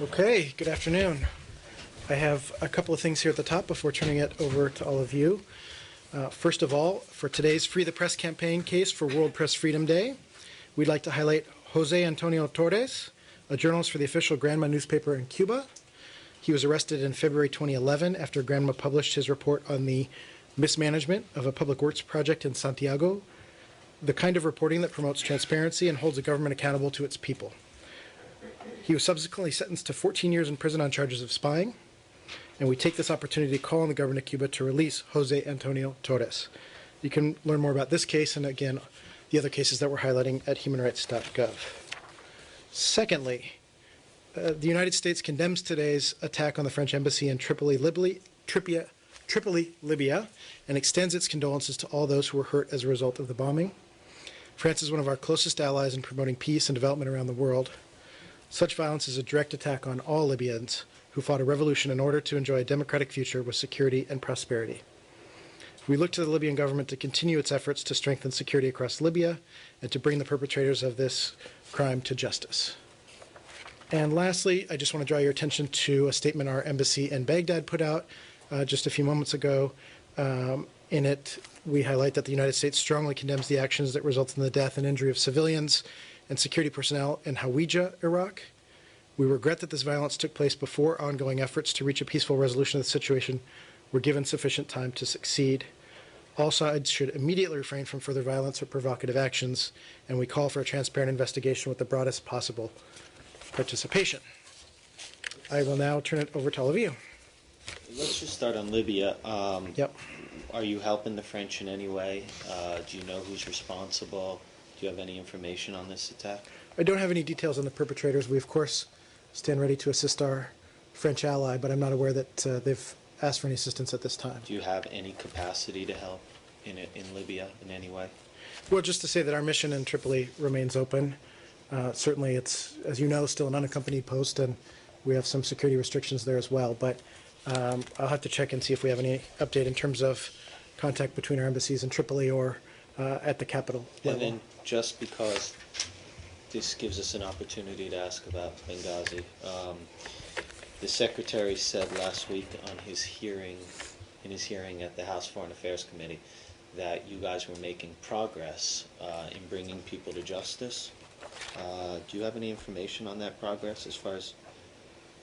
Okay, good afternoon. I have a couple of things here at the top before turning it over to all of you. First of all, for today's Free the Press campaign case for World Press Freedom Day, we'd like to highlight Jose Antonio Torres, a journalist for the official Granma newspaper in Cuba. He was arrested in February 2011 after Granma published his report on the mismanagement of a public works project in Santiago, the kind of reporting that promotes transparency and holds a government accountable to its people. He was subsequently sentenced to 14 years in prison on charges of spying, and we take this opportunity to call on the government of Cuba to release Jose Antonio Torres. You can learn more about this case and, again, the other cases that we're highlighting at humanrights.gov. Secondly, the United States condemns today's attack on the French embassy in Tripoli, Libya, and extends its condolences to all those who were hurt as a result of the bombing. France is one of our closest allies in promoting peace and development around the world. Such violence is a direct attack on all Libyans who fought a revolution in order to enjoy a democratic future with security and prosperity. We look to the Libyan government to continue its efforts to strengthen security across Libya and to bring the perpetrators of this crime to justice. And lastly, I just want to draw your attention to a statement our embassy in Baghdad put out just a few moments ago. In it, we highlight that the United States strongly condemns the actions that resulted in the death and injury of civilians and security personnel in Hawija, Iraq. We regret that this violence took place before ongoing efforts to reach a peaceful resolution of the situation were given sufficient time to succeed. All sides should immediately refrain from further violence or provocative actions, and we call for a transparent investigation with the broadest possible participation. I will now turn it over to all of you. Let's just start on Libya. Yep. Are you helping the French in any way? Do you know who's responsible? Do you have any information on this attack? I don't have any details on the perpetrators. We, of course, stand ready to assist our French ally, but I'm not aware that they've asked for any assistance at this time. Do you have any capacity to help in Libya in any way? Well, just to say that our mission in Tripoli remains open. Certainly it's, as you know, still an unaccompanied post, and we have some security restrictions there as well. But I'll have to check and see if we have any update in terms of contact between our embassies in Tripoli or at the capital level. And then just because this gives us an opportunity to ask about Benghazi, the Secretary said last week on his hearing, at the House Foreign Affairs Committee, that you guys were making progress in bringing people to justice. Do you have any information on that progress? As far as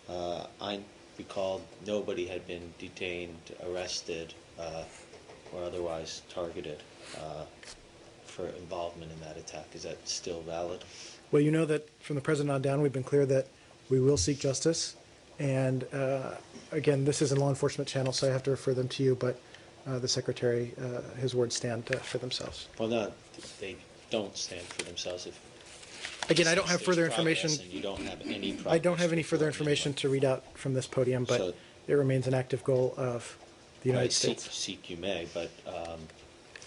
I recall, nobody had been detained, arrested, or otherwise targeted for involvement in that attack. Is that still valid? Well, you know that from the President on down, we've been clear that we will seek justice. And again, this is a law enforcement channel, so I have to refer them to you, but the Secretary, his words stand for themselves. Well, no, they don't stand for themselves. Again, I don't have further information. And you don't have any I don't have any further information to read out from this podium, but So- it remains an active goal of the United States. Seek you may, but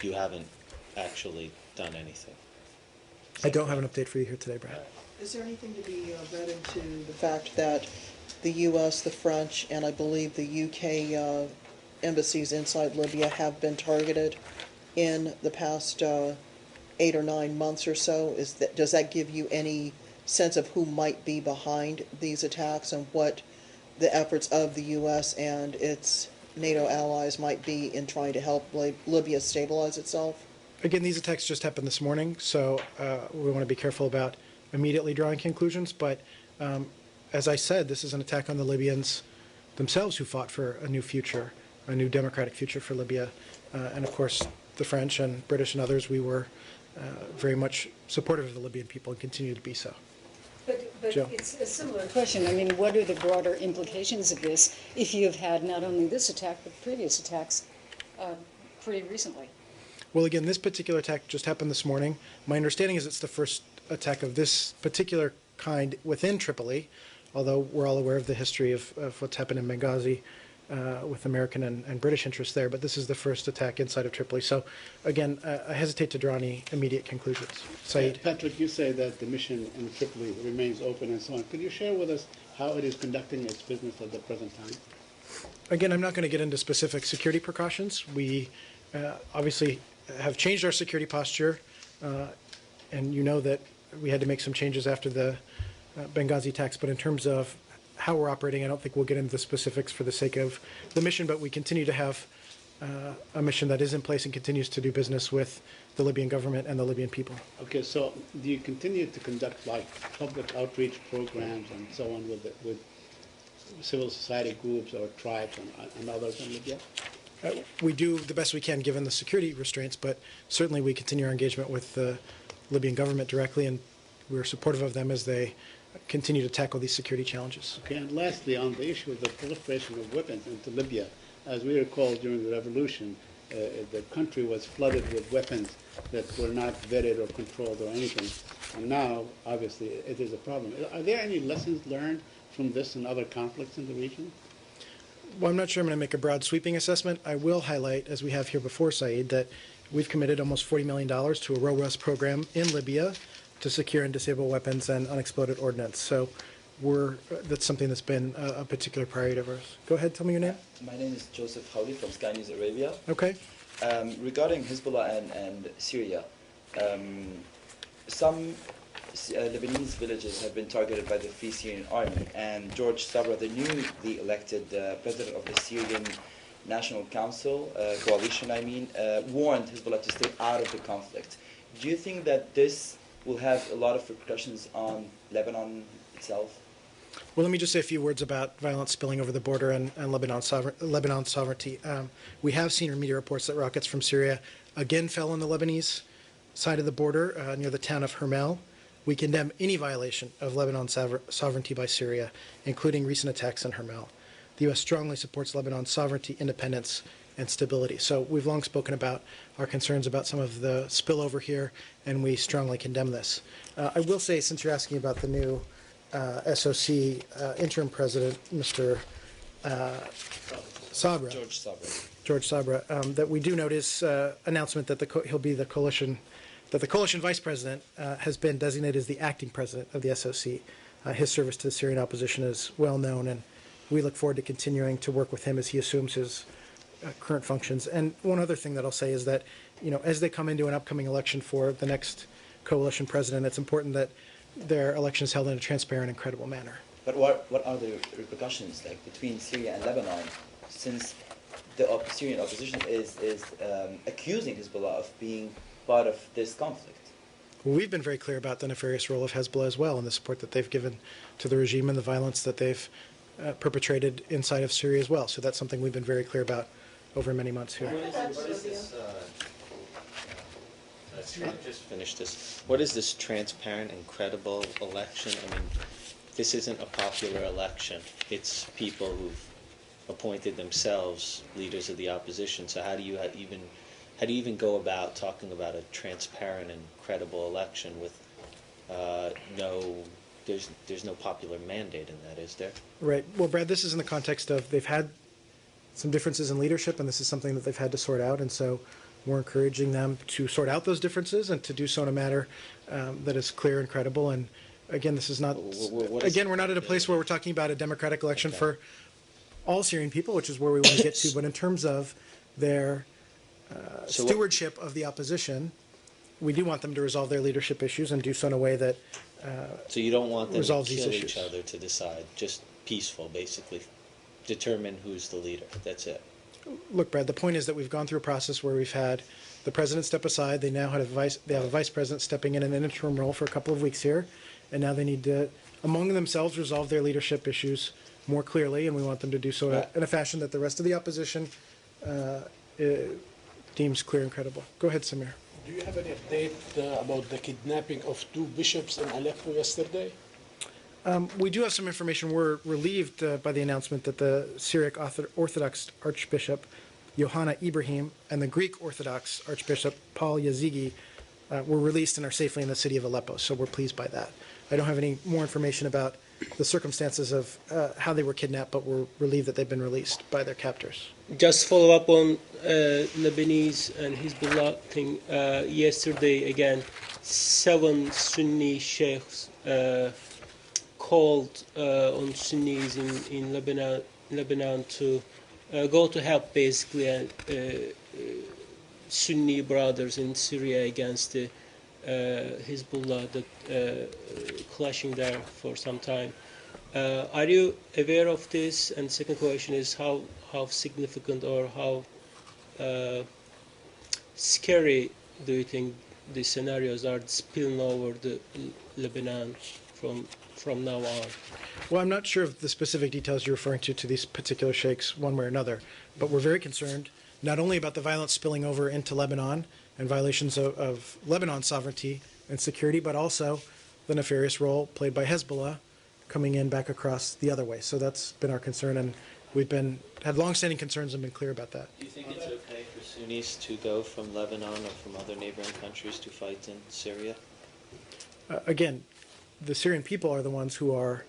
you haven't actually done anything. I don't have an update for you here today, Brad. Is there anything to be read into the fact that the U.S., the French, and I believe the U.K. Embassies inside Libya have been targeted in the past 8 or 9 months or so? Does that give you any sense of who might be behind these attacks and what the efforts of the U.S. and its NATO allies might be in trying to help Libya stabilize itself? Again, these attacks just happened this morning, so we want to be careful about immediately drawing conclusions. But as I said, this is an attack on the Libyans themselves who fought for a new future, a new democratic future for Libya. And of course, the French and British and others, we were very much supportive of the Libyan people and continue to be so. But Joe? it's a similar question. I mean, what are the broader implications of this if you have had not only this attack but previous attacks pretty recently? Well, again, this particular attack just happened this morning. My understanding is it's the first attack of this particular kind within Tripoli, although we're all aware of the history of what's happened in Benghazi with American and British interests there. But this is the first attack inside of Tripoli. So, again, I hesitate to draw any immediate conclusions. Saeed? Patrick, you say that the mission in Tripoli remains open and so on. Could you share with us how it is conducting its business at the present time? Again, I'm not going to get into specific security precautions. We obviously have changed our security posture, and you know that we had to make some changes after the Benghazi attacks. But in terms of how we're operating. I don't think we'll get into the specifics for the sake of the mission, but we continue to have a mission that is in place and continues to do business with the Libyan government and the Libyan people. Okay, so do you continue to conduct like public outreach programs and so on with civil society groups or tribes and others in Libya? We do the best we can given the security restraints, but certainly we continue our engagement with the Libyan government directly, and we're supportive of them as they continue to tackle these security challenges. Okay, and lastly, on the issue of the proliferation of weapons into Libya, as we recall during the revolution, the country was flooded with weapons that were not vetted or controlled or anything. And now, obviously, it is a problem. Are there any lessons learned from this and other conflicts in the region? Well, I'm not sure I'm going to make a broad sweeping assessment. I will highlight, as we have here before, Saeed, that we've committed almost $40 million to a robust program in Libya to secure and disable weapons and unexploded ordnance. So that's something that's been a particular priority of ours. Go ahead, tell me your name. My name is Joseph Howley from Sky News Arabia. Okay. Regarding Hezbollah and Syria, some Lebanese villages have been targeted by the Free Syrian Army, and George Sabra, the newly elected president of the Syrian National Council, coalition warned Hezbollah to stay out of the conflict. Do you think that this will have a lot of repercussions on Lebanon itself? Well, let me just say a few words about violence spilling over the border and Lebanon's sovereignty. We have seen media reports that rockets from Syria again fell on the Lebanese side of the border near the town of Hermel. We condemn any violation of Lebanon's sovereignty by Syria, including recent attacks in Hermel. The U.S. strongly supports Lebanon's sovereignty, independence, and stability. So we've long spoken about our concerns about some of the spillover here, and we strongly condemn this. I will say, since you're asking about the new SOC interim president, Mr. Sabra, George Sabra, that we do notice announcement that he'll be the coalition vice president has been designated as the acting president of the SOC. His service to the Syrian opposition is well known, and we look forward to continuing to work with him as he assumes his current functions. And one other thing that I'll say is that, as they come into an upcoming election for the next coalition president, it's important that their election is held in a transparent and credible manner. But what are the repercussions like between Syria and Lebanon, since the Syrian opposition is accusing Hezbollah of being part of this conflict? Well, we've been very clear about the nefarious role of Hezbollah as well, and the support that they've given to the regime and the violence that they've perpetrated inside of Syria as well. So that's something we've been very clear about over many months here. Just finish this. What is this transparent and credible election? I mean, this isn't a popular election. It's people who've appointed themselves leaders of the opposition. So how do you even go about talking about a transparent and credible election with there's no popular mandate in that, is there? Right. Well, Brad, this is in the context of they've had some differences in leadership, and this is something that they've had to sort out. And so we're encouraging them to sort out those differences and to do so in a manner that is clear and credible. And again, this is not. Again, we're not at a place where we're talking about a democratic election for all Syrian people, which is where we want to get to. But in terms of their stewardship of the opposition, we do want them to resolve their leadership issues and do so in a way that so you don't want them to resolves kill these each issues. other to decide, just peaceful, basically. Determine who's the leader. That's it. Look, Brad, the point is that we've gone through a process where we've had the president step aside. They now have a vice president stepping in an interim role for a couple of weeks here, and now they need to, among themselves, resolve their leadership issues more clearly, and we want them to do so in a fashion that the rest of the opposition deems clear and credible. Go ahead, Samir. Do you have any update about the kidnapping of 2 bishops in Aleppo yesterday? We do have some information. We're relieved by the announcement that the Syriac Orthodox Archbishop Yohanna Ibrahim and the Greek Orthodox Archbishop Paul Yazigi were released and are safely in the city of Aleppo, so we're pleased by that. I don't have any more information about the circumstances of how they were kidnapped, but we're relieved that they've been released by their captors. Just follow up on Lebanese and Hezbollah thing. Yesterday, again, 7 Sunni sheikhs called on Sunnis in Lebanon to go to help basically Sunni brothers in Syria against the Hezbollah that clashing there for some time. Are you aware of this? And second question is how significant or how scary do you think these scenarios are spilling over the Lebanon from now on? Well, I'm not sure of the specific details you're referring to these particular sheikhs one way or another, but we're very concerned not only about the violence spilling over into Lebanon and violations of Lebanon's sovereignty and security, but also the nefarious role played by Hezbollah coming in back across the other way. So that's been our concern, and we've had long-standing concerns and been clear about that. Do you think it's okay for Sunnis to go from Lebanon or from other neighboring countries to fight in Syria? Again, the Syrian people are the ones who are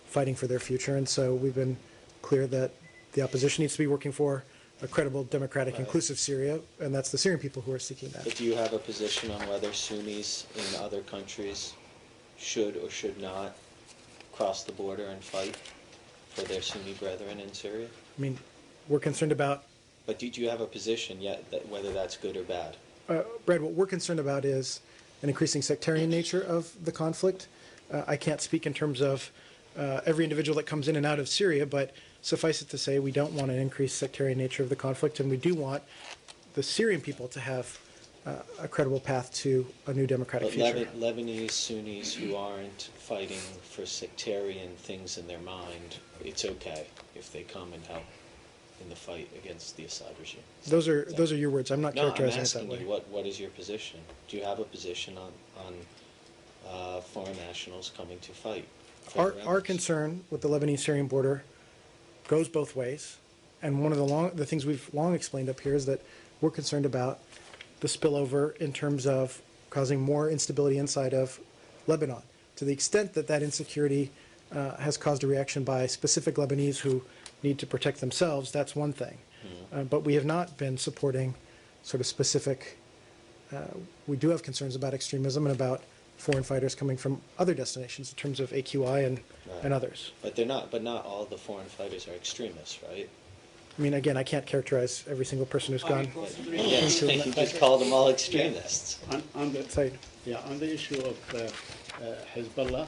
fighting for their future, and so we've been clear that the opposition needs to be working for a credible, democratic, inclusive Syria, and that's the Syrian people who are seeking that. But do you have a position on whether Sunnis in other countries should or should not cross the border and fight for their Sunni brethren in Syria? I mean, we're concerned about, But do you have a position yet that whether that's good or bad? Brad, what we're concerned about is an increasing sectarian nature of the conflict. I can't speak in terms of every individual that comes in and out of Syria, but suffice it to say we don't want an increased sectarian nature of the conflict, and we do want the Syrian people to have a credible path to a new democratic But future. Lebanese Sunnis who aren't fighting for sectarian things in their mind, it's okay if they come and help in the fight against the Assad regime. Those are your words. I'm not No, I'm characterizing it asking that you, way. what is your position? Do you have a position on foreign nationals coming to fight? for Our the our rebels? concern with the Lebanese-Syrian border goes both ways, and one of the things we've long explained up here is that we're concerned about the spillover in terms of causing more instability inside of Lebanon. To the extent that that insecurity has caused a reaction by specific Lebanese who need to protect themselves, that's one thing. But we have not been supporting sort of specific. We do have concerns about extremism and about foreign fighters coming from other destinations in terms of AQI and others. But not all the foreign fighters are extremists, right? I mean, again, I can't characterize every single person who's gone. Yes, you just call them all extremists. On the Sorry. on the issue of Hezbollah,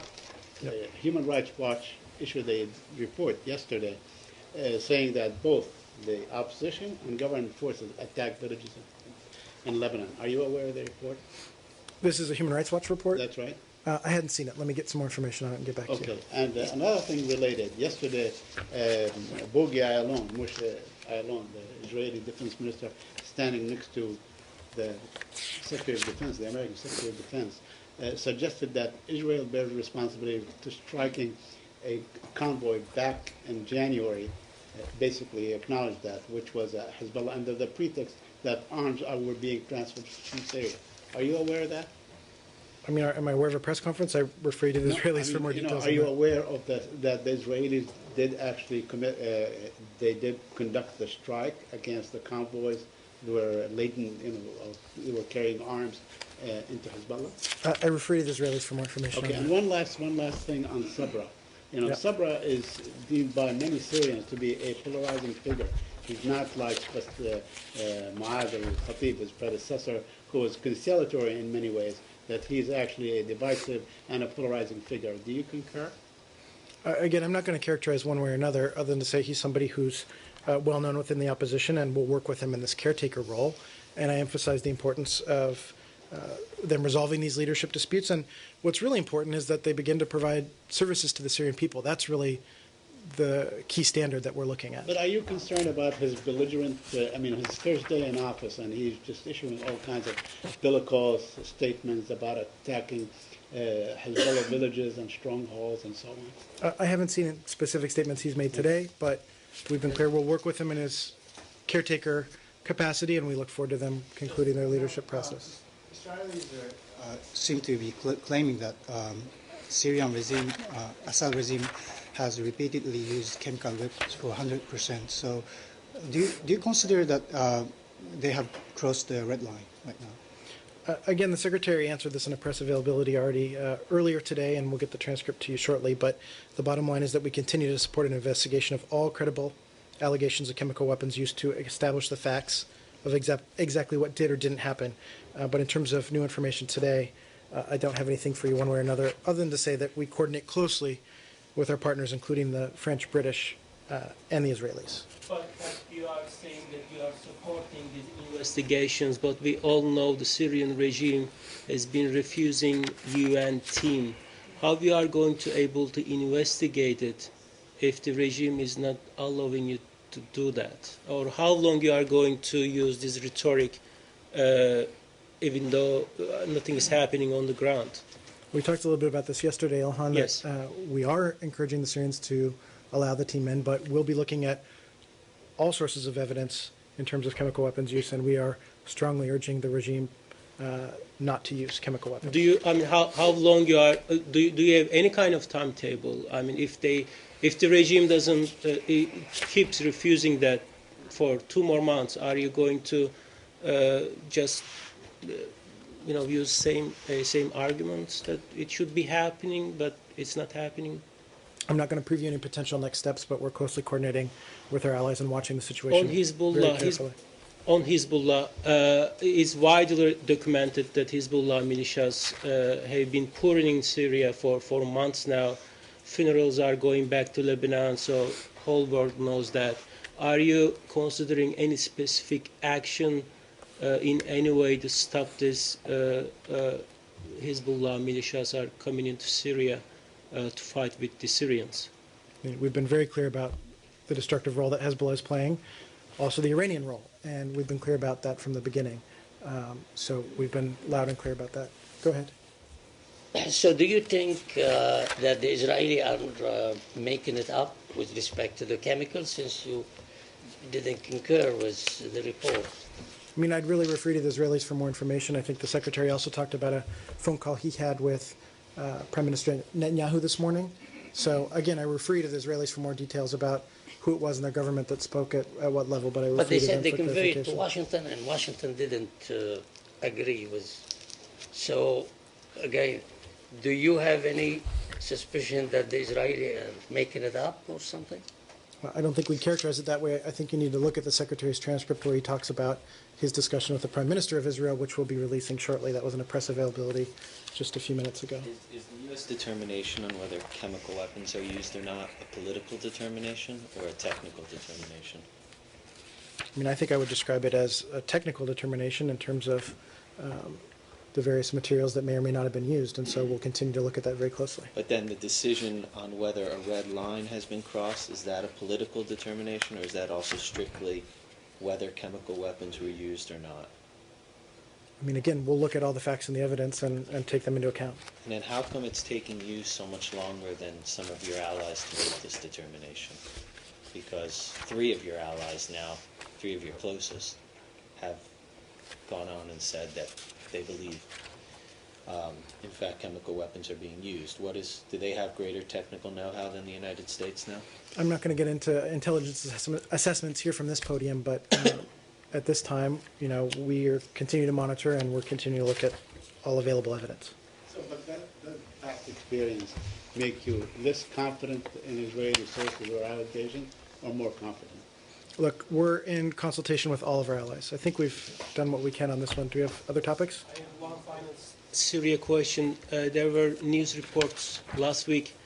Human Rights Watch issued a report yesterday saying that both the opposition and government forces attacked villages in Lebanon. Are you aware of the report? This is a Human Rights Watch report. That's right. I hadn't seen it. Let me get some more information on it and get back to you. Okay, and another thing related. Yesterday, Bogi Ayalon, Moshe Ayalon, the Israeli Defense Minister, standing next to the Secretary of Defense, the American Secretary of Defense, suggested that Israel bears responsibility to striking a convoy back in January. Basically acknowledged that, which was Hezbollah, under the pretext that arms were being transferred from Syria. Are you aware of that? I mean, am I aware of a press conference? I refer you to the Israelis for more details. Are on you that. aware of that the Israelis did actually they did conduct the strike against the convoys that were laden, they were carrying arms into Hezbollah? I refer you to the Israelis for more information. Okay, on and that. one last thing on Sabra. Yeah. Sabra is deemed by many Syrians to be a polarizing figure. He's not like Mu'adh al-Khatib, his predecessor, who was conciliatory in many ways, that he's actually a divisive and a polarizing figure. Do you concur? Again, I'm not going to characterize one way or another, other than to say he's somebody who's well known within the opposition, and we'll work with him in this caretaker role. And I emphasize the importance of them resolving these leadership disputes. And what's really important is that they begin to provide services to the Syrian people. That's really the key standard that we're looking at. But are you concerned about his belligerent, his first day in office, and he's just issuing all kinds of bellicose statements about attacking Hezbollah villages and strongholds and so on? I haven't seen specific statements he's made today, but we've been clear we'll work with him in his caretaker capacity, and we look forward to them concluding their leadership process. Israelis seem to be claiming that Syrian regime, Assad regime, has repeatedly used chemical weapons for 100%. So, do you consider that they have crossed the red line right now? Again, the Secretary answered this in a press availability already earlier today, and we'll get the transcript to you shortly. But the bottom line is that we continue to support an investigation of all credible allegations of chemical weapons used to establish the facts of exactly what did or didn't happen. But in terms of new information today, I don't have anything for you one way or another, other than to say that we coordinate closely with our partners, including the French, British, and the Israelis. But you are saying that you are supporting these investigations, but we all know the Syrian regime has been refusing UN team. How we are going to able to investigate it if the regime is not allowing you to do that? Or how long you are going to use this rhetoric even though nothing is happening on the ground? We talked a little bit about this yesterday, Ilhan. Yes. That, we are encouraging the Syrians to allow the team in, but we'll be looking at all sources of evidence in terms of chemical weapons use, and we are strongly urging the regime not to use chemical weapons. Do you? I mean, how long you are? Do you have any kind of timetable? I mean, if the regime doesn't keeps refusing that for 2 more months, are you going to just use same arguments that it should be happening, but it's not happening? I'm not going to preview any potential next steps, but we're closely coordinating with our allies and watching the situation On very Hezbollah, carefully. on Hezbollah, it's widely documented that Hezbollah militias have been pouring in Syria for months now. Funerals are going back to Lebanon, so whole world knows that. Are you considering any specific action in any way to stop this? Hezbollah militias are coming into Syria to fight with the Syrians. We've been very clear about the destructive role that Hezbollah is playing, also the Iranian role, and we've been clear about that from the beginning. So we've been loud and clear about that. Go ahead. So do you think that the Israelis are making it up with respect to the chemicals, since you didn't concur with the report? I mean, I'd really refer to the Israelis for more information. I think the Secretary also talked about a phone call he had with Prime Minister Netanyahu this morning. So again, I refer you to the Israelis for more details about who it was in their government that spoke at what level, but I refer But they to them said they for conveyed it to clarification. Washington, and Washington didn't agree with. So again, do you have any suspicion that the Israelis are making it up or something? Well, I don't think we characterize it that way. I think you need to look at the Secretary's transcript where he talks about his discussion with the Prime Minister of Israel, which we'll be releasing shortly. That was in a press availability just a few minutes ago. Is the U.S. determination on whether chemical weapons are used or not a political determination or a technical determination? I mean, I think I would describe it as a technical determination in terms of the various materials that may or may not have been used, and so we'll continue to look at that very closely. But then the decision on whether a red line has been crossed, is that a political determination, or is that also strictly whether chemical weapons were used or not? I mean, again, we'll look at all the facts and the evidence and take them into account. And then how come it's taking you so much longer than some of your allies to make this determination? Because 3 of your allies now, 3 of your closest, have gone on and said that they believe, in fact, chemical weapons are being used. Do they have greater technical know-how than the United States now? I'm not going to get into intelligence assessments here from this podium, but at this time, we are continuing to monitor and we're continuing to look at all available evidence. So, but that past experience make you less confident in Israeli sources or allegations, or more confident? Look, we're in consultation with all of our allies. I think we've done what we can on this one. Do we have other topics? I have one final Syria question. There were news reports last week,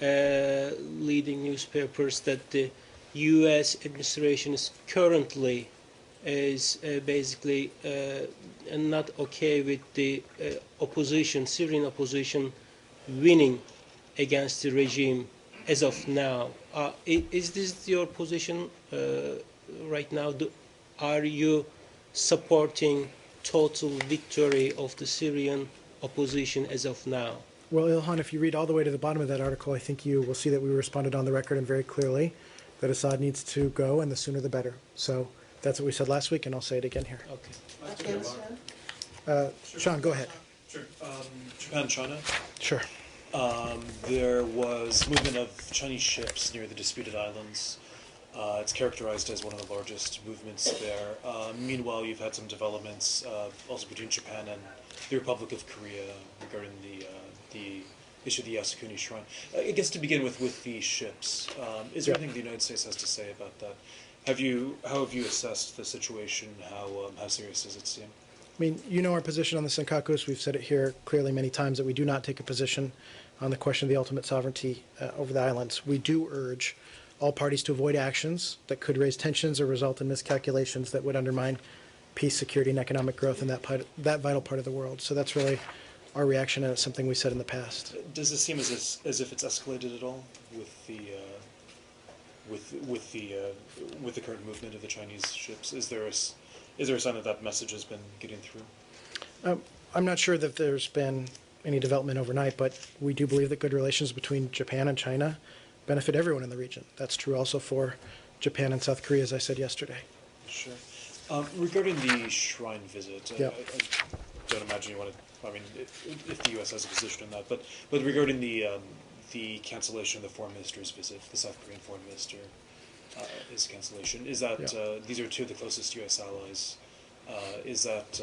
leading newspapers, that the U.S. administration is currently basically not okay with the opposition, Syrian opposition, winning against the regime as of now. Is this your position right now? Are you supporting total victory of the Syrian opposition as of now? Well, Ilhan, if you read all the way to the bottom of that article, I think you will see that we responded on the record and very clearly that Assad needs to go, and the sooner the better. So that's what we said last week, and I'll say it again here. Okay. Sean, go ahead. Sure. Japan, China. Sure. There was movement of Chinese ships near the disputed islands. It's characterized as one of the largest movements there. Meanwhile, you've had some developments also between Japan and the Republic of Korea regarding the issue of the Yasukuni Shrine. I guess to begin with the ships, is there anything the United States has to say about that? How have you assessed the situation? How serious does it seem? I mean, you know our position on the Senkakus. We've said it here clearly many times that we do not take a position on the question of the ultimate sovereignty over the islands. We do urge all parties to avoid actions that could raise tensions or result in miscalculations that would undermine peace, security, and economic growth in that vital part of the world. So that's really our reaction, and it's something we said in the past. Does it seem as if it's escalated at all with the with the current movement of the Chinese ships? Is there a sign that message has been getting through? I'm not sure that there's been any development overnight, but we do believe that good relations between Japan and China benefit everyone in the region. That's true also for Japan and South Korea, as I said yesterday. Sure. Regarding the shrine visit, Yeah. I don't imagine you want to. I mean, if the U.S. has a position on that, but regarding the cancellation of the foreign minister's visit, the South Korean foreign minister, his cancellation, is that these are two of the closest U.S. allies? Is that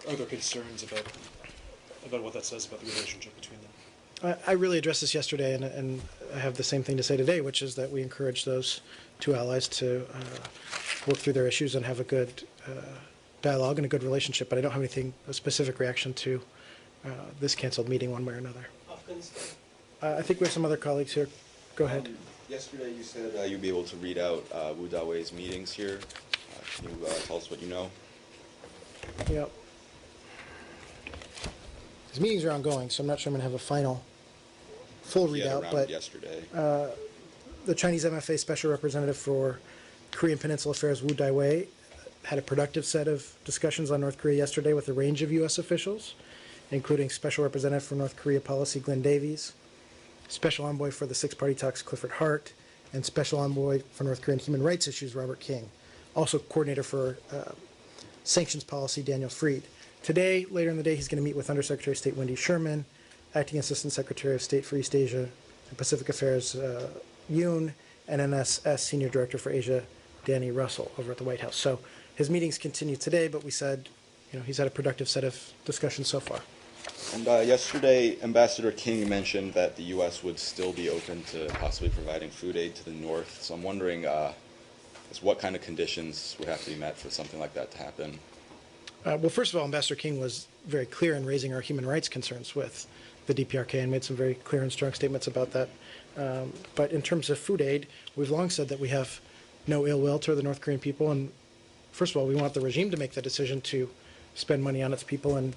are there concerns about what that says about the relationship between them? I really addressed this yesterday, and I have the same thing to say today, which is that we encourage those two allies to work through their issues and have a good dialogue and a good relationship. But I don't have a specific reaction to this canceled meeting one way or another. Afghanistan. I think we have some other colleagues here. Go ahead. Yesterday you said you'd be able to read out Wu Dawei's meetings here. Can you tell us what you know? Yep. His meetings are ongoing, so I'm not sure I'm going to have a full readout. But yesterday. The Chinese MFA Special Representative for Korean Peninsula Affairs, Wu Dawei, had a productive set of discussions on North Korea yesterday with a range of U.S. officials, including Special Representative for North Korea Policy Glenn Davies, Special Envoy for the Six-Party Talks Clifford Hart, and Special Envoy for North Korean Human Rights Issues Robert King. Also Coordinator for Sanctions Policy Daniel Freed. Today, later in the day, he's going to meet with Undersecretary of State Wendy Sherman, Acting Assistant Secretary of State for East Asia and Pacific Affairs Yoon, and NSS Senior Director for Asia Danny Russell over at the White House. So his meetings continue today, but we said, he's had a productive set of discussions so far. And yesterday, Ambassador King mentioned that the U.S. would still be open to possibly providing food aid to the North. So I'm wondering what kind of conditions would have to be met for something like that to happen? Well, first of all, Ambassador King was very clear in raising our human rights concerns with the DPRK and made some very clear and strong statements about that. But in terms of food aid, we've long said that we have no ill will toward the North Korean people. And first of all, we want the regime to make the decision to spend money on its people and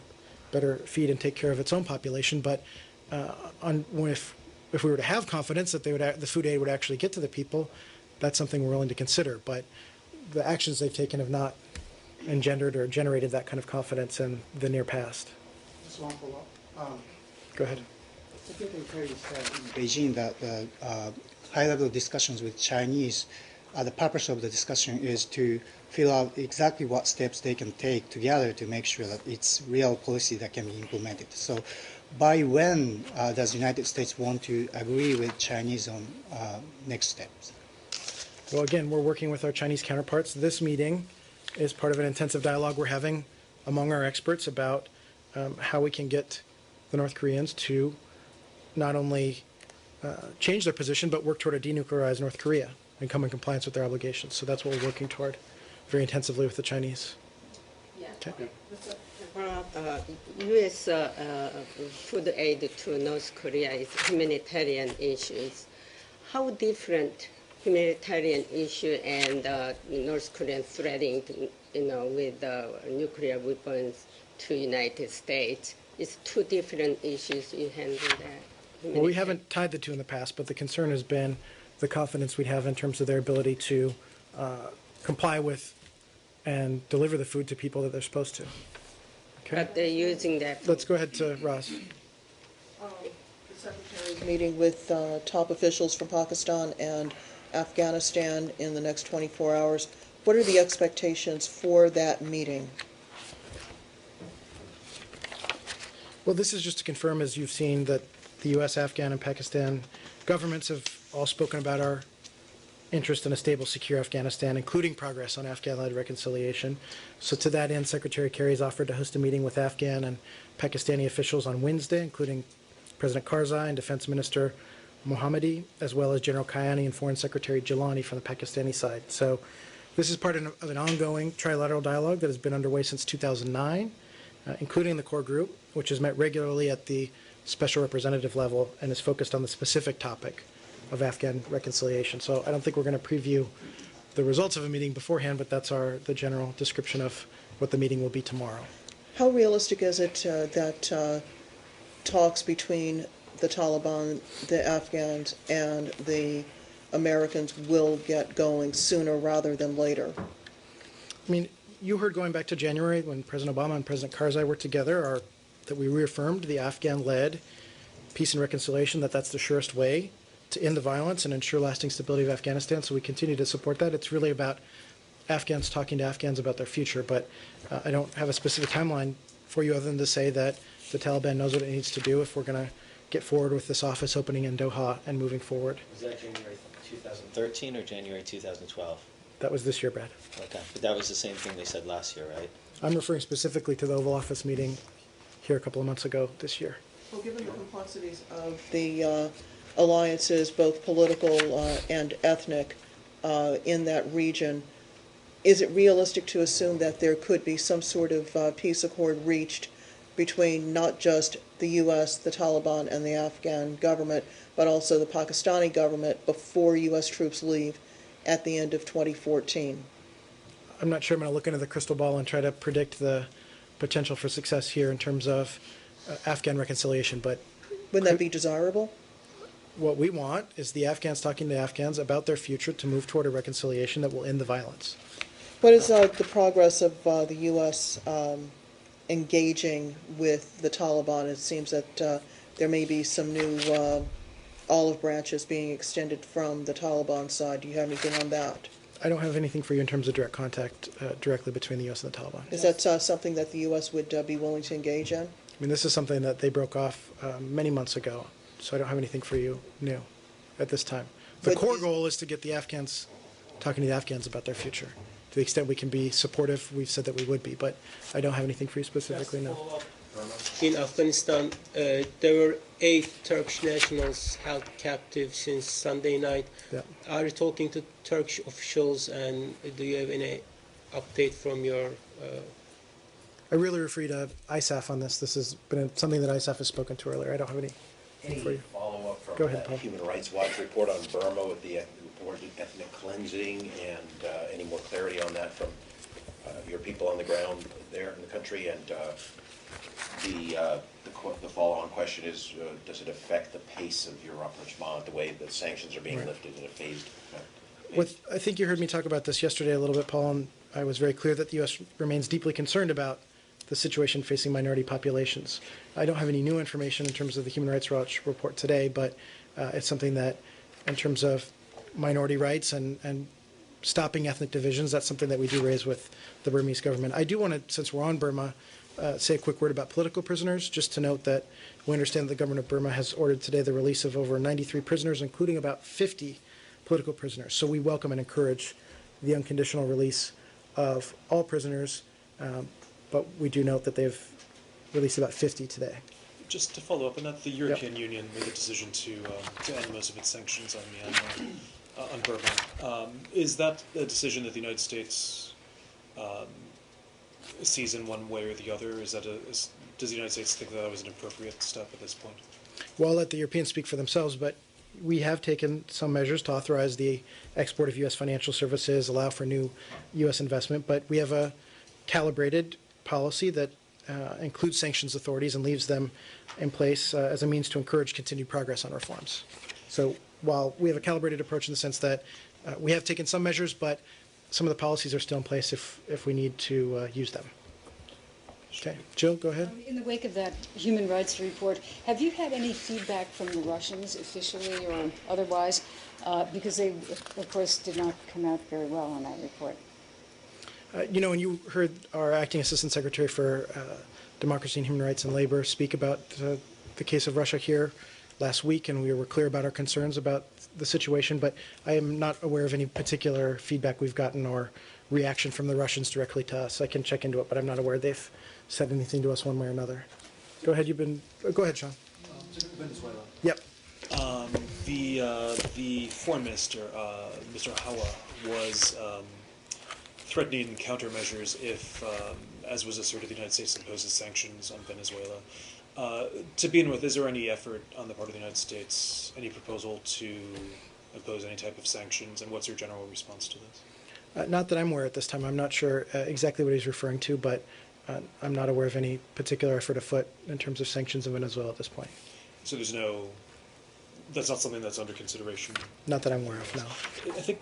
better feed and take care of its own population. But if we were to have confidence that the food aid would actually get to the people, that's something we're willing to consider. But the actions they've taken have not engendered or generated that kind of confidence in the near past. Just one follow-up. Go ahead. Secretary Kerry said in Beijing that the high-level discussions with Chinese, the purpose of the discussion is to figure out exactly what steps they can take together to make sure that it's real policy that can be implemented. So by when does the United States want to agree with Chinese on next steps? Well, again, we're working with our Chinese counterparts. This meeting is part of an intensive dialogue we're having among our experts about how we can get the North Koreans to not only change their position, but work toward a denuclearized North Korea and come in compliance with their obligations. So that's what we're working toward very intensively with the Chinese. Yeah. Okay. U.S. food aid to North Korea is humanitarian issues. How different humanitarian issue and North Korean threatening, with nuclear weapons to United States? It's two different issues. You handle that. Well, we haven't tied the two in the past, but the concern has been the confidence we'd have in terms of their ability to comply with and deliver the food to people that they're supposed to. Okay. But they're using that. Let's go ahead to Ross. The Secretary's meeting with top officials from Pakistan and Afghanistan in the next 24 hours. What are the expectations for that meeting? Well, this is just to confirm, as you've seen, that the U.S., Afghan, and Pakistan governments have all spoken about our interest in a stable, secure Afghanistan, including progress on Afghan-led reconciliation. So to that end, Secretary Kerry has offered to host a meeting with Afghan and Pakistani officials on Wednesday, including President Karzai and Defense Minister Mohammadi, as well as General Kayani and Foreign Secretary Jilani from the Pakistani side. So this is part of an ongoing trilateral dialogue that has been underway since 2009, including the core group, which has met regularly at the special representative level and is focused on the specific topic of Afghan reconciliation. So I don't think we're going to preview the results of a meeting beforehand, but that's the general description of what the meeting will be tomorrow. How realistic is it that talks between the Taliban, the Afghans, and the Americans will get going sooner rather than later? I mean, you heard going back to January when President Obama and President Karzai were together that we reaffirmed the Afghan-led peace and reconciliation, that's the surest way to end the violence and ensure lasting stability of Afghanistan. So we continue to support that. It's really about Afghans talking to Afghans about their future, but I don't have a specific timeline for you other than to say that the Taliban knows what it needs to do if we're going to get forward with this office opening in Doha and moving forward. Was that January 2013 or January 2012? That was this year, Brad. Okay, but that was the same thing they said last year, right? I'm referring specifically to the Oval Office meeting here a couple of months ago this year. Well, given the complexities of the alliances, both political and ethnic, in that region, is it realistic to assume that there could be some sort of peace accord reached between not just the U.S., the Taliban, and the Afghan government, but also the Pakistani government before U.S. troops leave at the end of 2014? I'm not sure I'm going to look into the crystal ball and try to predict the potential for success here in terms of Afghan reconciliation, but wouldn't that be desirable? What we want is the Afghans talking to Afghans about their future to move toward a reconciliation that will end the violence. What is the progress of the U.S. Engaging with the Taliban? It seems that there may be some new olive branches being extended from the Taliban side. Do you have anything on that? I don't have anything for you in terms of direct contact directly between the U.S. and the Taliban. Is that something that the U.S. would be willing to engage in? I mean, this is something that they broke off many months ago, so I don't have anything for you new at this time. The core goal is to get the Afghans talking to the Afghans about their future. To the extent we can be supportive, we've said that we would be, but I don't have anything for you specifically now. In Afghanistan, there were 8 Turkish nationals held captive since Sunday night. Yeah. Are you talking to Turkish officials, and do you have any update from your... I really refer you to ISAF on this. This has been something that ISAF has spoken to earlier. I don't have any for you. Follow-up from Go ahead, the Paul. Human Rights Watch report on Burma with the reported ethnic cleansing, and any more clarity on that from your people on the ground there in the country? And the follow-on question is, does it affect the pace of your rapprochement, the way the sanctions are being lifted in a phased effect? I think you heard me talk about this yesterday a little bit, Paul, and I was very clear that the U.S. remains deeply concerned about the situation facing minority populations. I don't have any new information in terms of the Human Rights Watch report today, but it's something that, in terms of minority rights and stopping ethnic divisions, that's something that we do raise with the Burmese government. I do want to, since we're on Burma, say a quick word about political prisoners, just to note that we understand that the government of Burma has ordered today the release of over 93 prisoners, including about 50 political prisoners. So we welcome and encourage the unconditional release of all prisoners, but we do note that they've released about 50 today. Just to follow up on that, the European Union made the decision to end most of its sanctions on Myanmar, on Burma. Is that a decision that the United States sees in one way or the other? Does the United States think that was an appropriate step at this point? Well, I'll let the Europeans speak for themselves, but we have taken some measures to authorize the export of U.S. financial services, allow for new U.S. investment, but we have a calibrated policy that includes sanctions authorities and leaves them in place as a means to encourage continued progress on reforms. So while we have a calibrated approach in the sense that we have taken some measures, but some of the policies are still in place if we need to use them. Okay, Jill, go ahead. In the wake of that human rights report, have you had any feedback from the Russians, officially or otherwise? Because they, of course, did not come out very well on that report. You know, when you heard our acting assistant secretary for democracy and human rights and labor speak about the case of Russia here last week, and we were clear about our concerns about the situation, but I am not aware of any particular feedback we've gotten or reaction from the Russians directly to us. I can check into it, but I'm not aware they've said anything to us one way or another. Go ahead, go ahead, Sean. Venezuela. Yep. The foreign minister, Mr. Hawa, was threatening countermeasures if, as was asserted, the United States imposes sanctions on Venezuela. To begin with, is there any effort on the part of the United States, any proposal to impose any type of sanctions, and what's your general response to this? Not that I'm aware at this time. I'm not sure exactly what he's referring to, but I'm not aware of any particular effort afoot in terms of sanctions in Venezuela at this point. So that's not something that's under consideration? Not that I'm aware of, no. I think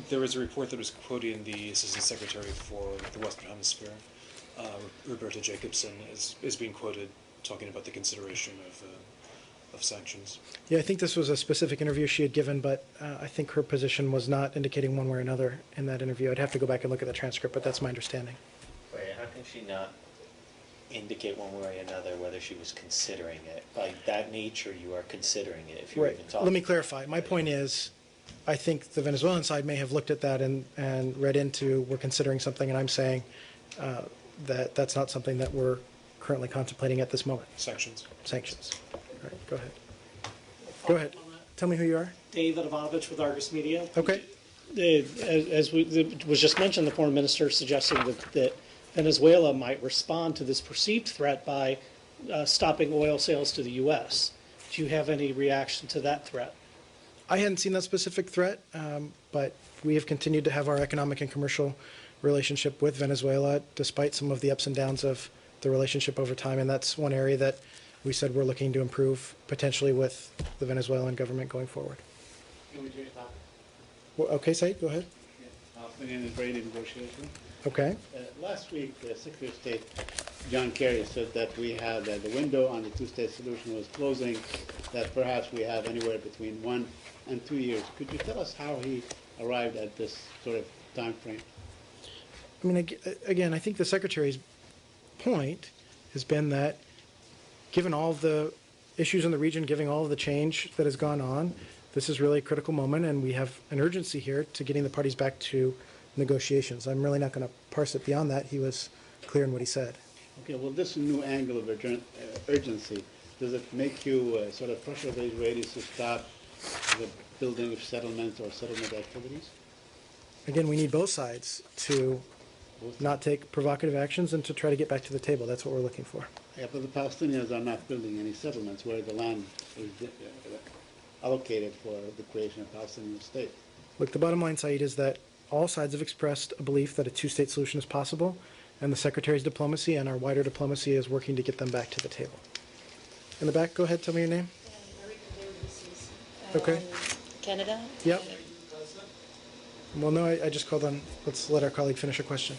there was a report that was quoting the Assistant Secretary for the Western Hemisphere, Roberta Jacobson, is being quoted talking about the consideration of sanctions. Yeah, I think this was a specific interview she had given, but I think her position was not indicating one way or another in that interview. I'd have to go back and look at the transcript, but that's my understanding. Wait, how can she not indicate one way or another whether she was considering it? By that nature, you are considering it if you're Right. even talking. Let me clarify. My point is, I think the Venezuelan side may have looked at that and read into we're considering something, and I'm saying that that's not something that we're currently contemplating at this moment. Sanctions. Sanctions. All right, go ahead. Go ahead. Tell me who you are. David Ivanovich with Argus Media. Okay. As was just mentioned, the foreign minister suggested that Venezuela might respond to this perceived threat by stopping oil sales to the U.S. Do you have any reaction to that threat? I hadn't seen that specific threat, but we have continued to have our economic and commercial relationship with Venezuela, despite some of the ups and downs of the relationship over time, and that's one area that we said we're looking to improve potentially with the Venezuelan government going forward. Well, okay, Said, go ahead. In the trade negotiation. Okay. Last week, Secretary of State John Kerry said that we had the window on the two-state solution was closing, that perhaps we have anywhere between 1 and 2 years. Could you tell us how he arrived at this sort of time frame? I mean, again, I think the Secretary's point has been that given all of the issues in the region, given all of the change that has gone on, this is really a critical moment, and we have an urgency here to getting the parties back to negotiations. I'm really not going to parse it beyond that. He was clear in what he said. Okay, well, this new angle of urgency, does it make you sort of pressure the Israelis to stop the building of settlements or settlement activities? Again, we need both sides to not take provocative actions and to try to get back to the table. That's what we're looking for. Yeah, but the Palestinians are not building any settlements where the land is allocated for the creation of a Palestinian state. Look, the bottom line, Saeed, is that all sides have expressed a belief that a two-state solution is possible, and the Secretary's diplomacy and our wider diplomacy is working to get them back to the table. In the back, go ahead, tell me your name. Okay. Canada? Yep. Well, no, I just called on, let's let our colleague finish her question.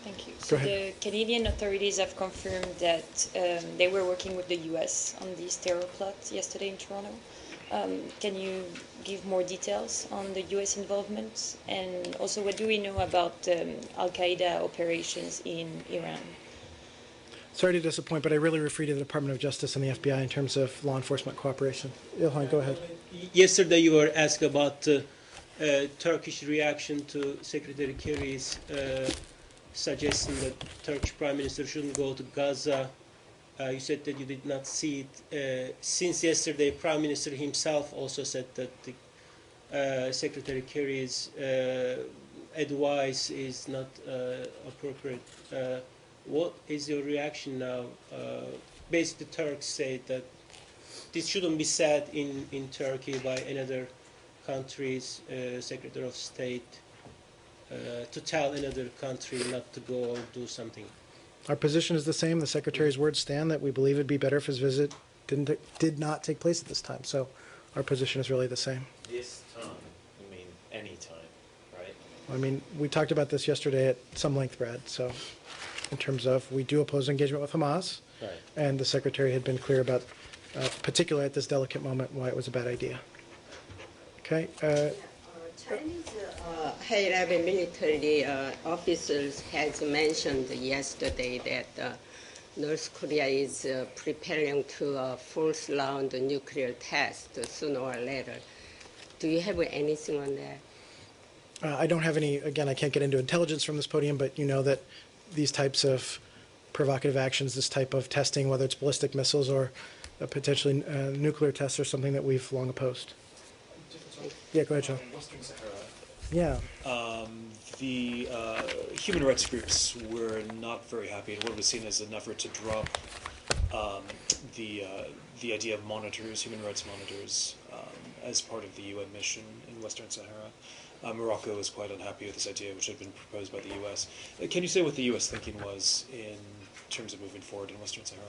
Thank you. Go So ahead. the Canadian authorities have confirmed that they were working with the U.S. on these terror plots yesterday in Toronto. Can you give more details on the U.S. involvement? And also, what do we know about Al-Qaeda operations in Iran? Sorry to disappoint, but I really refer you to the Department of Justice and the FBI in terms of law enforcement cooperation. Ilhan, go ahead. Yesterday you were asked about Turkish reaction to Secretary Kerry's suggestion that Turkish Prime Minister shouldn't go to Gaza. You said that you did not see it. Since yesterday, Prime Minister himself also said that the Secretary Kerry's advice is not appropriate. What is your reaction now? Basically, Turks say that this shouldn't be said in Turkey by another country's Secretary of State to tell another country not to go or do something. Our position is the same. The Secretary's words stand that we believe it'd be better if his visit did not take place at this time. So our position is really the same. This time, you mean any time, right? I mean, we talked about this yesterday at some length, Brad. So in terms of we do oppose engagement with Hamas, Right. and the Secretary had been clear about, particularly at this delicate moment, why it was a bad idea. Okay. Chinese high-level military officers has mentioned yesterday that North Korea is preparing to a fourth round nuclear test sooner or later. Do you have anything on that? I don't have any, again, I can't get into intelligence from this podium, but you know that these types of provocative actions, this type of testing, whether it's ballistic missiles or potentially nuclear tests, are something that we've long opposed. Yeah, go ahead, Sean. Western Sahara. Yeah. The human rights groups were not very happy in what was seen as an effort to drop the idea of monitors, human rights monitors, as part of the UN mission in Western Sahara. Morocco was quite unhappy with this idea, which had been proposed by the U.S. Can you say what the U.S. thinking was in terms of moving forward in Western Sahara?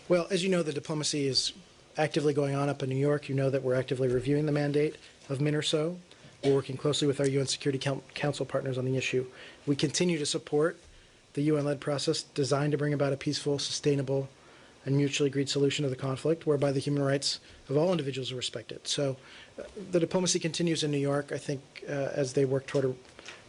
Well, as you know, the diplomacy is actively going on up in New York. You know that we're actively reviewing the mandate of MINURSO. We're working closely with our UN Security Council partners on the issue. We continue to support the UN-led process designed to bring about a peaceful, sustainable, and mutually agreed solution to the conflict, whereby the human rights of all individuals are respected. So the diplomacy continues in New York. I think as they work toward a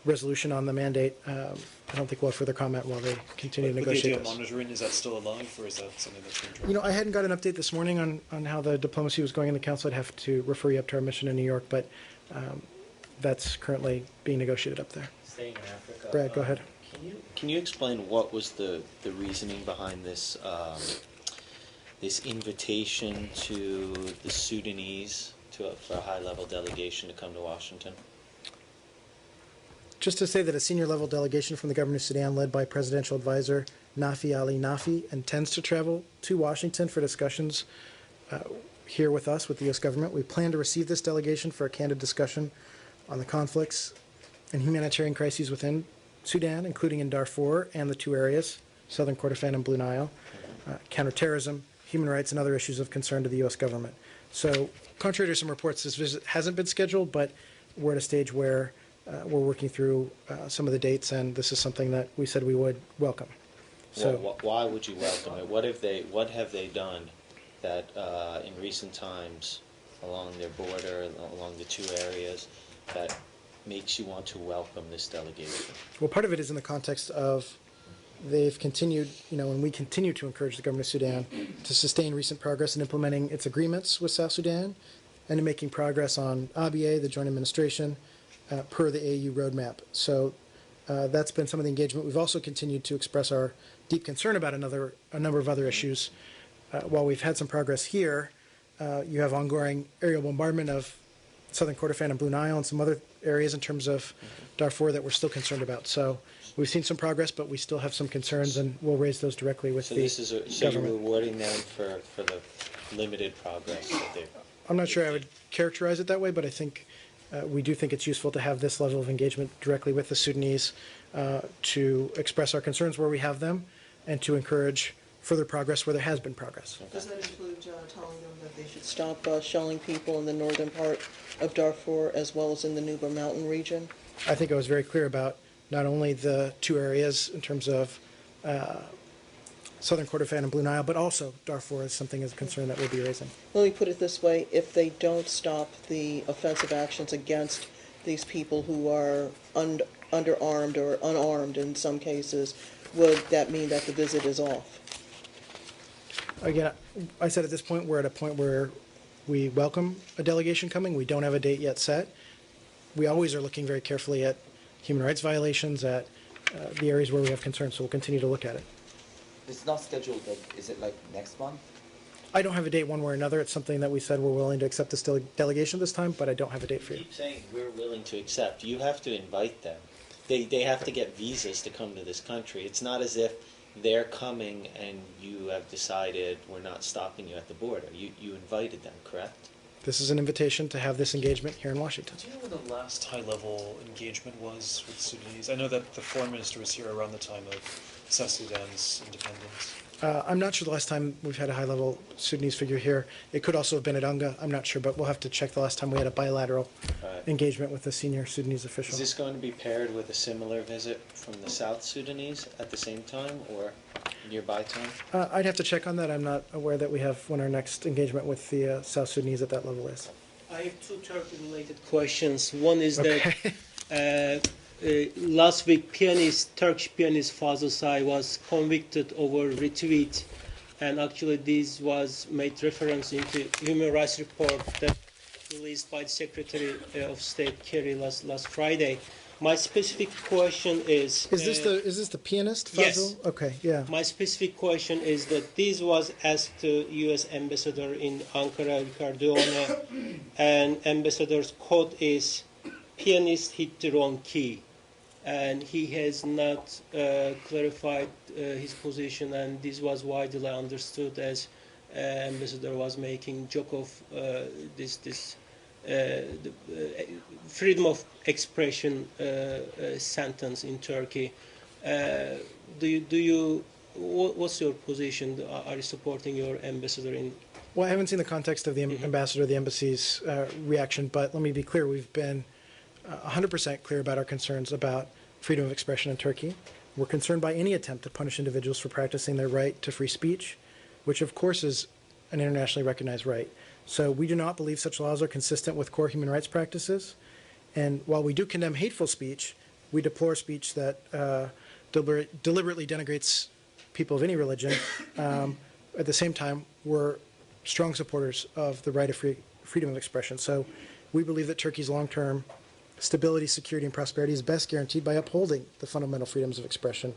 resolution on the mandate, I don't think we'll have further comment while they continue to negotiate the idea this. of monitoring, is that still alive, or is that something that's been dropped? You know, I hadn't got an update this morning on how the diplomacy was going in the council. I'd have to refer you up to our mission in New York, but that's currently being negotiated up there. Staying in Africa. Brad, go ahead. Can you explain what was the reasoning behind this this invitation to the Sudanese for a high-level delegation to come to Washington? Just to say that a senior level delegation from the government of Sudan, led by presidential advisor Nafi Ali Nafi, intends to travel to Washington for discussions here with us, with the U.S. government. We plan to receive this delegation for a candid discussion on the conflicts and humanitarian crises within Sudan, including in Darfur and the two areas, Southern Kordofan and Blue Nile, counterterrorism, human rights, and other issues of concern to the U.S. government. So, contrary to some reports, this visit hasn't been scheduled, but we're at a stage where we're working through some of the dates, and this is something that we said we would welcome. So, Why would you welcome it? What have they done that in recent times along their border, along the two areas, that makes you want to welcome this delegation? well, part of it is in the context of they've continued, and we continue to encourage the government of Sudan to sustain recent progress in implementing its agreements with South Sudan and in making progress on Abyei, the joint administration, per the AU roadmap. So that's been some of the engagement. We've also continued to express our deep concern about a number of other issues. While we've had some progress here, you have ongoing aerial bombardment of Southern Kordofan and Blue Nile and some other areas in terms of Darfur that we're still concerned about. So we've seen some progress, but we still have some concerns, and we'll raise those directly with the So you're government. rewarding them for the limited progress that they've... I'm not sure I would characterize it that way, but I think we do think it's useful to have this level of engagement directly with the Sudanese to express our concerns where we have them and to encourage further progress where there has been progress. Does that include telling them that they should stop shelling people in the northern part of Darfur as well as in the Nuba Mountain region? I think I was very clear about not only the two areas in terms of Southern Kordofan and Blue Nile, but also Darfur is something as a concern that we'll be raising. Let me put it this way. If they don't stop the offensive actions against these people who are underarmed or unarmed in some cases, would that mean that the visit is off? Again, I said at this point, we're at a point where we welcome a delegation coming. We don't have a date yet set. We always are looking very carefully at human rights violations, at the areas where we have concerns, so we'll continue to look at it. It's not scheduled, is it like next month? I don't have a date one way or another. It's something that we said we're willing to accept this delegation this time, but I don't have a date for you. Keep saying we're willing to accept. You have to invite them. They have to get visas to come to this country. It's not as if they're coming and you have decided we're not stopping you at the border. You invited them, correct? This is an invitation to have this engagement here in Washington. Do you know when the last high-level engagement was with Sudanese? I know that the foreign minister was here around the time of South Sudan's independence. I'm not sure the last time we've had a high-level Sudanese figure here. It could also have been at UNGA. I'm not sure, but we'll have to check the last time we had a bilateral engagement with a senior Sudanese official. Is this going to be paired with a similar visit from the South Sudanese at the same time or nearby time? I'd have to check on that. I'm not aware that we have when our next engagement with the South Sudanese at that level is. I have two Turkey-related questions. One is that last week, Turkish pianist Fazıl Say was convicted over retweet, and actually this was made reference into human rights report that released by the Secretary of State Kerry last Friday. My specific question is... Is this the pianist, Fazıl? Yes. Okay, yeah. My specific question is that this was asked to U.S. Ambassador in Ankara, Cardone, and Ambassador's quote is, pianist hit the wrong key. And he has not clarified his position, and this was widely understood as ambassador was making joke of the freedom of expression sentence in Turkey. What's your position? Are you supporting your ambassador in? Well, I haven't seen the context of the ambassador, the embassy's reaction, but let me be clear. We've been 100% clear about our concerns about freedom of expression in Turkey. We're concerned by any attempt to punish individuals for practicing their right to free speech, which of course is an internationally recognized right. So we do not believe such laws are consistent with core human rights practices. And while we do condemn hateful speech, we deplore speech that deliberately denigrates people of any religion. At the same time, we're strong supporters of the right of freedom of expression. So we believe that Turkey's long-term stability, security, and prosperity is best guaranteed by upholding the fundamental freedoms of expression,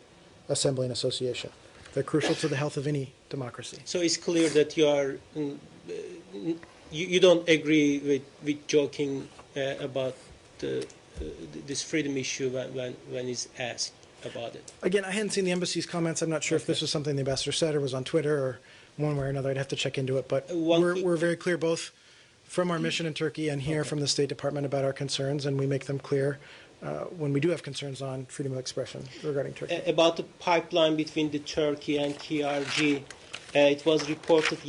assembly, and association. They're crucial to the health of any democracy. So it's clear that you are you don't agree with joking about this freedom issue when it's asked about it. Again, I hadn't seen the embassy's comments. I'm not sure if this was something the ambassador said or was on Twitter or one way or another. I'd have to check into it. But we're very clear both from our mission in Turkey and here from the State Department about our concerns, and we make them clear when we do have concerns on freedom of expression regarding Turkey. About the pipeline between the Turkey and KRG, it was reported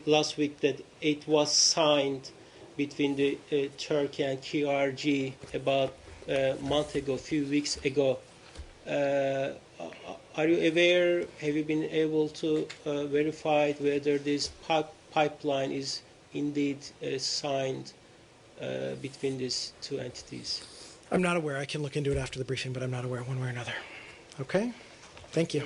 last week that it was signed between the Turkey and KRG about a month ago, a few weeks ago. Are you aware, have you been able to verify whether this pipeline is indeed signed between these two entities? I'm not aware. I can look into it after the briefing, but I'm not aware one way or another. Okay? Thank you.